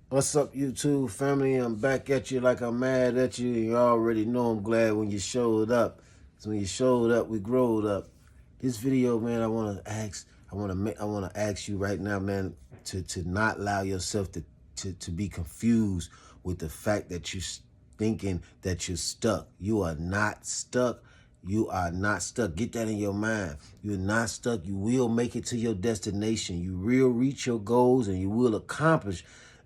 What's up, YouTube family? I'm back at you like I'm mad at you. You already know I'm glad when you showed up. So when you showed up, we growed up. This video, man, I want to ask you right now, man, to not allow yourself to be confused with the fact that you're thinking that you're stuck. You are not stuck. You are not stuck. Get that in your mind. You're not stuck. You will make it to your destination. You will reach your goals and you will accomplish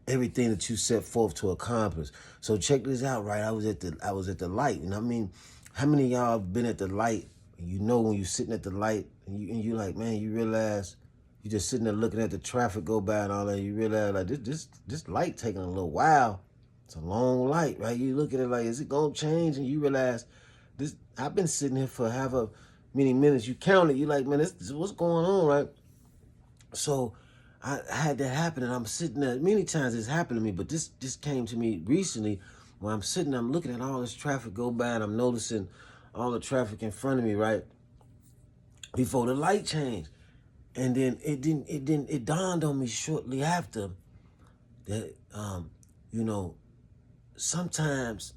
everything that you set forth to accomplish. So check this out, right? I was at the light, and I mean, how many of y'all have been at the light? And you know when you're sitting at the light, and you like, man, you realize you just sitting there looking at the traffic go by and all that. You realize like this light taking a little while. It's a long light, right? You look at it like, is it gonna change? And you realize this. I've been sitting here for however many minutes. You count it. You like, man, this what's going on, right? So I had that happen, and I'm sitting there. Many times it's happened to me, but this came to me recently where I'm sitting, I'm looking at all this traffic go by, and I'm noticing all the traffic in front of me, right? Before the light changed. And then it dawned on me shortly after that, you know, sometimes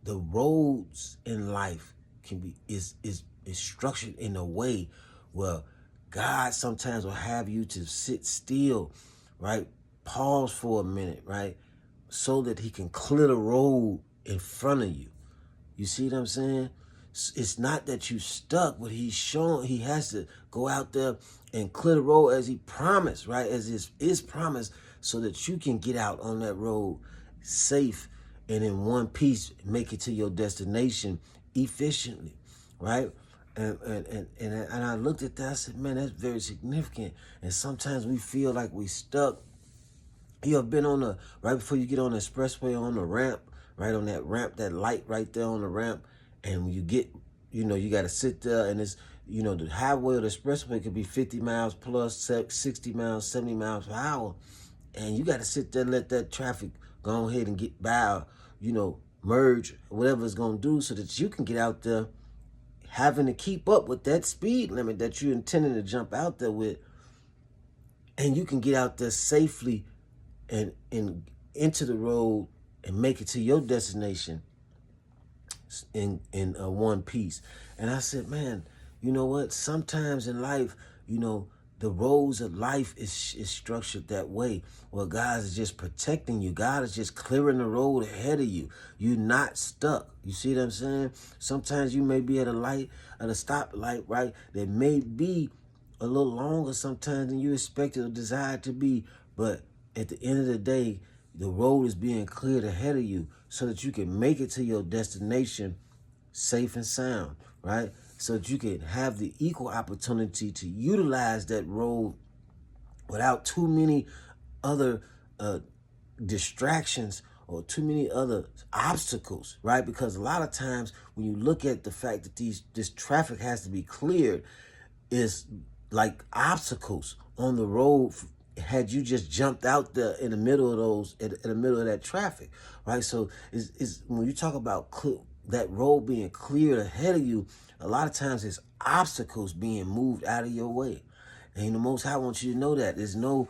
the roads in life can be is structured in a way where God sometimes will have you to sit still, right? Pause for a minute, right? So that he can clear the road in front of you. You see what I'm saying? It's not that you stuck, but he's showing he has to go out there and clear the road as he promised, right? As his promise, so that you can get out on that road safe and in one piece, make it to your destination efficiently, right? And I looked at that, I said, man, that's very significant. And sometimes we feel like we stuck. You have been on the, right before you get on the expressway, on the ramp, right on that ramp, that light right there on the ramp, and when you get, you got to sit there, and it's, the highway or the expressway could be 50 miles plus, 60 miles, 70 miles per hour, and you got to sit there and let that traffic go ahead and get by, merge, whatever it's going to do, so that you can get out there having to keep up with that speed limit that you're intending to jump out there with, and you can get out there safely and into the road and make it to your destination in one piece. And I said, man, you know what? Sometimes in life, the roads of life is structured that way. Well, God is just protecting you. God is just clearing the road ahead of you. You're not stuck. You see what I'm saying? Sometimes you may be at a light, at a stoplight, right? That may be a little longer sometimes than you expected or desired to be, but at the end of the day, the road is being cleared ahead of you so that you can make it to your destination safe and sound, right? So that you can have the equal opportunity to utilize that road without too many other distractions or too many other obstacles, right? Because a lot of times when you look at the fact that this traffic has to be cleared, is like obstacles on the road had you just jumped out there in the middle of those, in the middle of that traffic, right? So is when you talk about that road being cleared ahead of you, a lot of times it's obstacles being moved out of your way. And the Most High wants you to know that there's no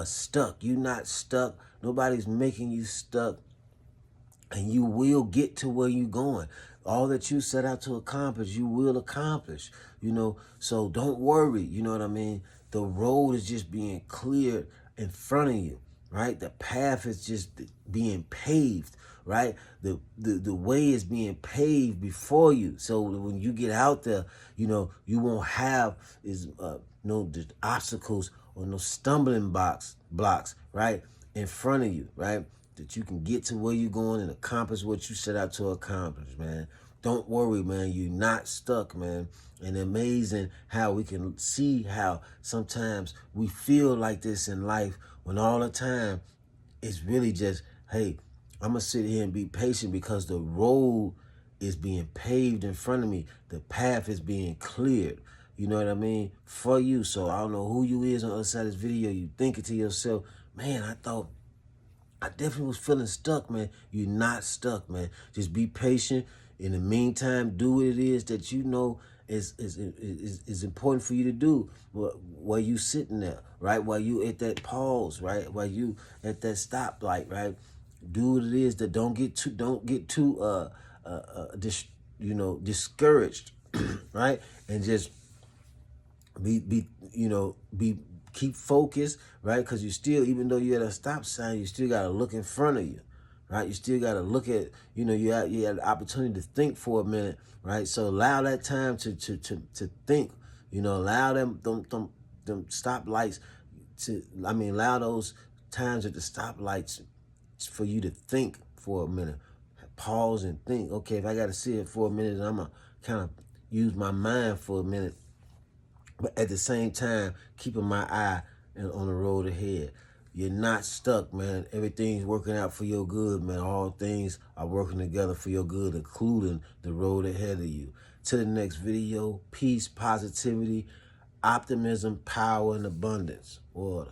stuck. You're not stuck. Nobody's making you stuck, and you will get to where you're going. All that you set out to accomplish, you will accomplish, So don't worry, you know what I mean? The road is just being cleared in front of you, right? The path is just being paved, right? The way is being paved before you. So when you get out there, you won't have no obstacles or no stumbling blocks, right? In front of you, right? That you can get to where you're going and accomplish what you set out to accomplish, man. Don't worry, man. You're not stuck, man. And amazing how we can see how sometimes we feel like this in life when all the time it's really just, hey, I'm going to sit here and be patient because the road is being paved in front of me. The path is being cleared. You know what I mean? For you. So I don't know who you is on the other side of this video. You thinking to yourself, man, I definitely was feeling stuck, man. You're not stuck, man. Just be patient. In the meantime, do what it is that you know is important for you to do while you sitting there, right? While you at that pause, right? While you at that stoplight, right? Do what it is that don't get too discouraged, right? And just keep focused, right? Because you still, even though you're at a stop sign, you still gotta look in front of you, right? You still gotta look at, you had the opportunity to think for a minute, right? So allow that time to think, allow them stop lights allow those times at the stoplights for you to think for a minute. Pause and think, okay, if I gotta see it for a minute, I'm gonna kind of use my mind for a minute, but at the same time, keeping my eye on the road ahead. You're not stuck, man. Everything's working out for your good, man. All things are working together for your good, including the road ahead of you. To the next video, peace, positivity, optimism, power, and abundance. Order.